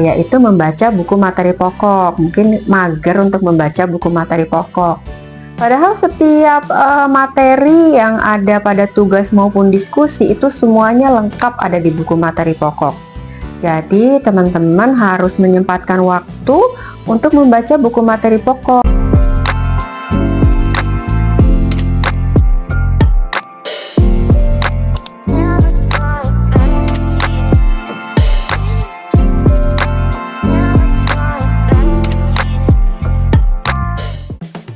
yaitu membaca buku materi pokok. Mungkin mager untuk membaca buku materi pokok. Padahal setiap materi yang ada pada tugas maupun diskusi itu semuanya lengkap ada di buku materi pokok. Jadi teman-teman harus menyempatkan waktu untuk membaca buku materi pokok.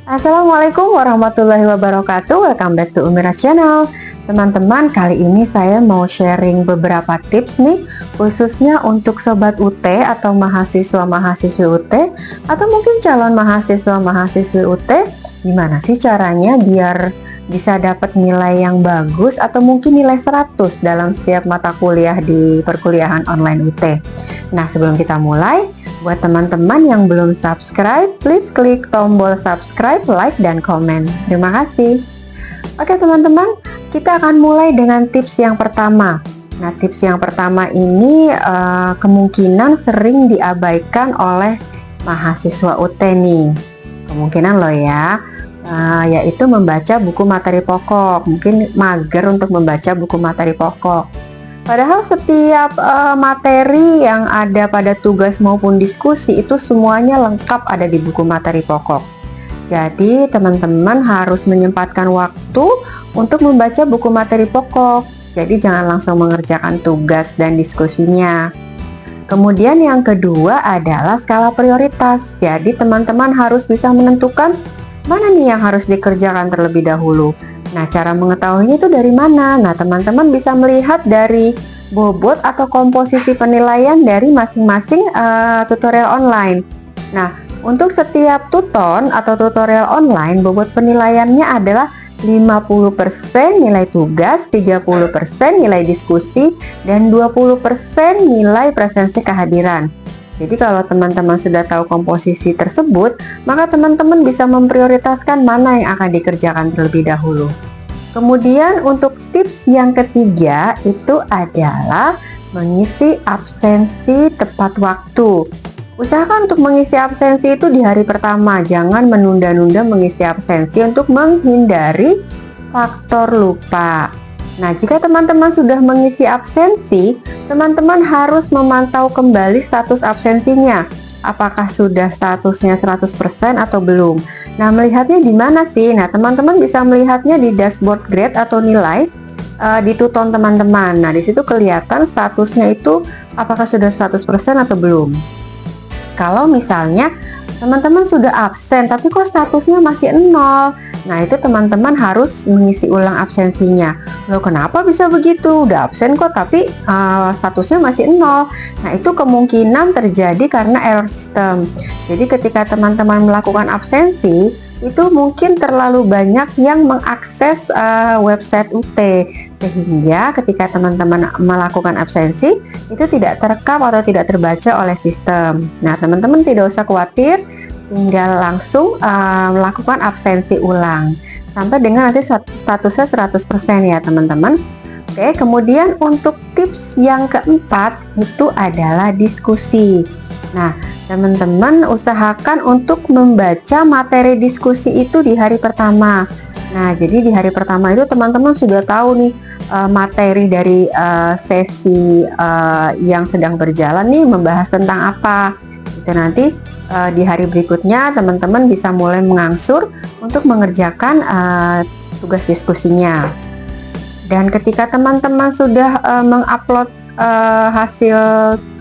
Assalamualaikum warahmatullahi wabarakatuh. Welcome back to Umiras Channel. Teman-teman, kali ini saya mau sharing beberapa tips nih, khususnya untuk sobat UT atau mahasiswa-mahasiswi UT atau mungkin calon mahasiswa-mahasiswi UT. Gimana sih caranya biar bisa dapat nilai yang bagus atau mungkin nilai 100 dalam setiap mata kuliah di perkuliahan online UT. Nah, sebelum kita mulai, buat teman-teman yang belum subscribe, please klik tombol subscribe, like, dan komen. Terima kasih. Oke teman-teman, kita akan mulai dengan tips yang pertama. Nah, tips yang pertama ini kemungkinan sering diabaikan oleh mahasiswa UT nih. Kemungkinan loh ya, yaitu membaca buku materi pokok. Mungkin mager untuk membaca buku materi pokok. Padahal setiap materi yang ada pada tugas maupun diskusi itu semuanya lengkap ada di buku materi pokok. Jadi teman-teman harus menyempatkan waktu untuk membaca buku materi pokok. Jadi jangan langsung mengerjakan tugas dan diskusinya. Kemudian yang kedua adalah skala prioritas. Jadi teman-teman harus bisa menentukan mana nih yang harus dikerjakan terlebih dahulu. Nah, cara mengetahuinya itu dari mana? Nah, teman-teman bisa melihat dari bobot atau komposisi penilaian dari masing-masing tutorial online. Nah, untuk setiap tuton atau tutorial online, bobot penilaiannya adalah 50% nilai tugas, 30% nilai diskusi, dan 20% nilai presensi kehadiran. Jadi kalau teman-teman sudah tahu komposisi tersebut, maka teman-teman bisa memprioritaskan mana yang akan dikerjakan terlebih dahulu. Kemudian untuk tips yang ketiga itu adalah mengisi absensi tepat waktu. Usahakan untuk mengisi absensi itu di hari pertama, jangan menunda-nunda mengisi absensi untuk menghindari faktor lupa. Nah, jika teman-teman sudah mengisi absensi, teman-teman harus memantau kembali status absensinya. Apakah sudah statusnya 100% atau belum? Nah, melihatnya di mana sih? Nah, teman-teman bisa melihatnya di dashboard grade atau nilai di tuton teman-teman. Nah, di situ kelihatan statusnya itu apakah sudah 100% atau belum. Kalau misalnya teman-teman sudah absen tapi kok statusnya masih 0, nah itu teman-teman harus mengisi ulang absensinya. Loh, kenapa bisa begitu? Udah absen kok tapi statusnya masih 0. Nah, itu kemungkinan terjadi karena error sistem. Jadi ketika teman-teman melakukan absensi, itu mungkin terlalu banyak yang mengakses website UT, sehingga ketika teman-teman melakukan absensi itu tidak terekam atau tidak terbaca oleh sistem. Nah, teman-teman tidak usah khawatir, tinggal langsung melakukan absensi ulang sampai dengan nanti statusnya 100% ya teman-teman. Oke, kemudian untuk tips yang keempat itu adalah diskusi. Nah, teman-teman usahakan untuk membaca materi diskusi itu di hari pertama. Nah, jadi di hari pertama itu teman-teman sudah tahu nih materi dari sesi yang sedang berjalan nih membahas tentang apa. Itu nanti di hari berikutnya teman-teman bisa mulai mengangsur untuk mengerjakan tugas diskusinya. Dan ketika teman-teman sudah mengupload hasil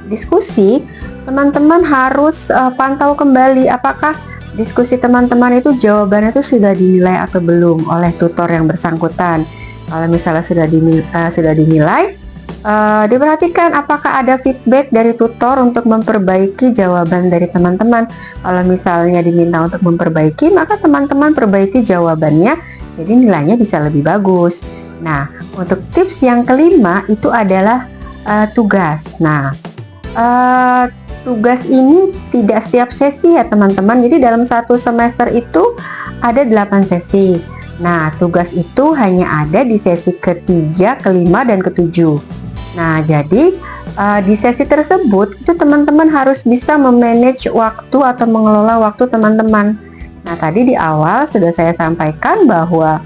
diskusi, teman-teman harus pantau kembali apakah diskusi teman-teman itu jawabannya itu sudah dinilai atau belum oleh tutor yang bersangkutan. Kalau misalnya sudah dinilai, diperhatikan apakah ada feedback dari tutor untuk memperbaiki jawaban dari teman-teman. Kalau misalnya diminta untuk memperbaiki, maka teman-teman perbaiki jawabannya, jadi nilainya bisa lebih bagus. Nah, untuk tips yang kelima itu adalah tugas. Nah, tugas ini tidak setiap sesi ya teman-teman. Jadi dalam satu semester itu ada 8 sesi. Nah, tugas itu hanya ada di sesi ketiga, kelima, dan ketujuh. Nah, jadi Di sesi tersebut itu teman-teman harus bisa memanage waktu atau mengelola waktu teman-teman. Nah, tadi di awal sudah saya sampaikan bahwa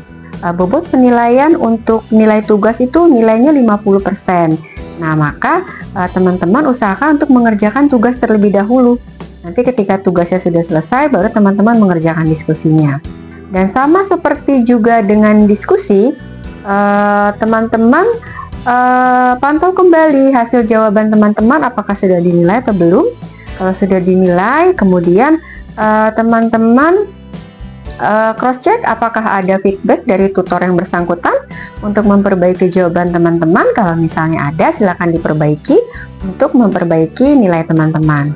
bobot penilaian untuk nilai tugas itu nilainya 50%. Nah, maka teman-teman usahakan untuk mengerjakan tugas terlebih dahulu. Nanti ketika tugasnya sudah selesai, baru teman-teman mengerjakan diskusinya. Dan sama seperti juga dengan diskusi, teman-teman pantau kembali hasil jawaban teman-teman apakah sudah dinilai atau belum. Kalau sudah dinilai, kemudian teman-teman cross check apakah ada feedback dari tutor yang bersangkutan untuk memperbaiki jawaban teman-teman. Kalau misalnya ada, silakan diperbaiki untuk memperbaiki nilai teman-teman.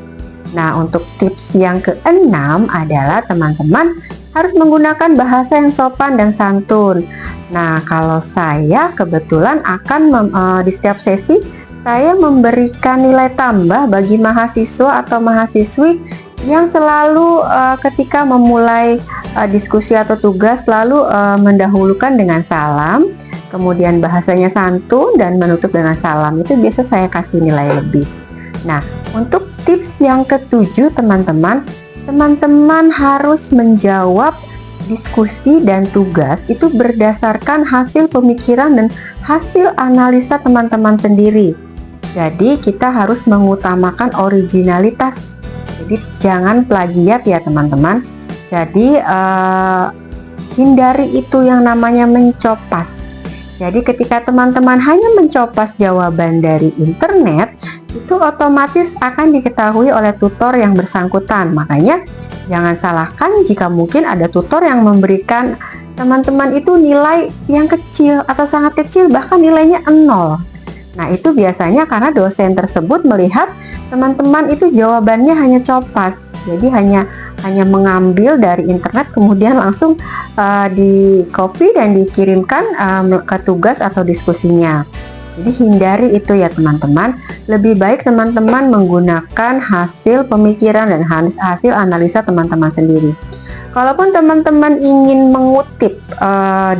Nah, untuk tips yang keenam adalah teman-teman harus menggunakan bahasa yang sopan dan santun. Nah, kalau saya kebetulan akan di setiap sesi saya memberikan nilai tambah bagi mahasiswa atau mahasiswi yang selalu ketika memulai diskusi atau tugas selalu mendahulukan dengan salam, kemudian bahasanya santun dan menutup dengan salam. Itu biasa saya kasih nilai lebih. Nah, untuk tips yang ketujuh teman-teman harus menjawab diskusi dan tugas itu berdasarkan hasil pemikiran dan hasil analisa teman-teman sendiri. Jadi kita harus mengutamakan originalitas. Jadi jangan plagiat ya teman-teman. Jadi hindari itu yang namanya mencopas. Jadi ketika teman-teman hanya mencopas jawaban dari internet, itu otomatis akan diketahui oleh tutor yang bersangkutan. Makanya jangan salahkan jika mungkin ada tutor yang memberikan teman-teman itu nilai yang kecil atau sangat kecil, bahkan nilainya 0. Nah, itu biasanya karena dosen tersebut melihat teman-teman itu jawabannya hanya copas. Jadi hanya mengambil dari internet kemudian langsung di copy dan dikirimkan ke tugas atau diskusinya. Jadi hindari itu ya teman-teman. Lebih baik teman-teman menggunakan hasil pemikiran dan hasil analisa teman-teman sendiri. Kalaupun teman-teman ingin mengutip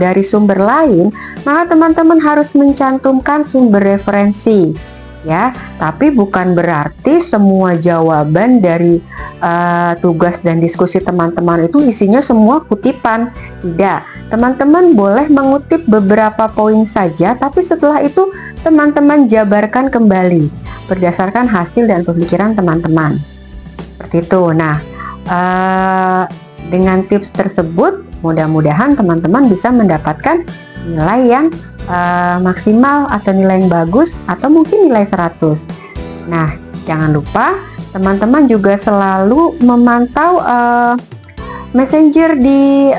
dari sumber lain, maka teman-teman harus mencantumkan sumber referensi. Ya, tapi bukan berarti semua jawaban dari tugas dan diskusi teman-teman itu isinya semua kutipan. Tidak, teman-teman boleh mengutip beberapa poin saja, tapi setelah itu teman-teman jabarkan kembali berdasarkan hasil dan pemikiran teman-teman. Seperti itu. Nah, dengan tips tersebut, mudah-mudahan teman-teman bisa mendapatkan nilai yang maksimal atau nilai yang bagus atau mungkin nilai 100. Nah, jangan lupa teman-teman juga selalu memantau messenger di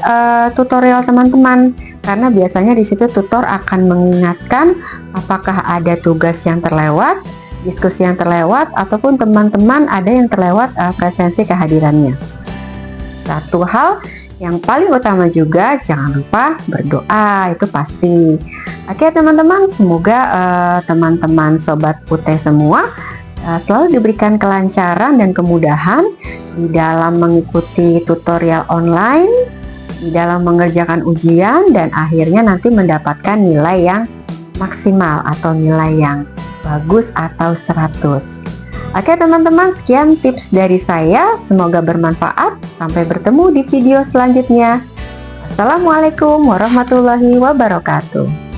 tutorial teman-teman, karena biasanya di situ tutor akan mengingatkan apakah ada tugas yang terlewat, diskusi yang terlewat, ataupun teman-teman ada yang terlewat presensi kehadirannya. Satu hal yang paling utama juga, jangan lupa berdoa, itu pasti. Oke teman-teman, semoga teman-teman Sobat UT semua selalu diberikan kelancaran dan kemudahan di dalam mengikuti tutorial online, di dalam mengerjakan ujian, dan akhirnya nanti mendapatkan nilai yang maksimal atau nilai yang bagus atau 100. Oke teman-teman, sekian tips dari saya, semoga bermanfaat. Sampai bertemu di video selanjutnya. Assalamualaikum warahmatullahi wabarakatuh.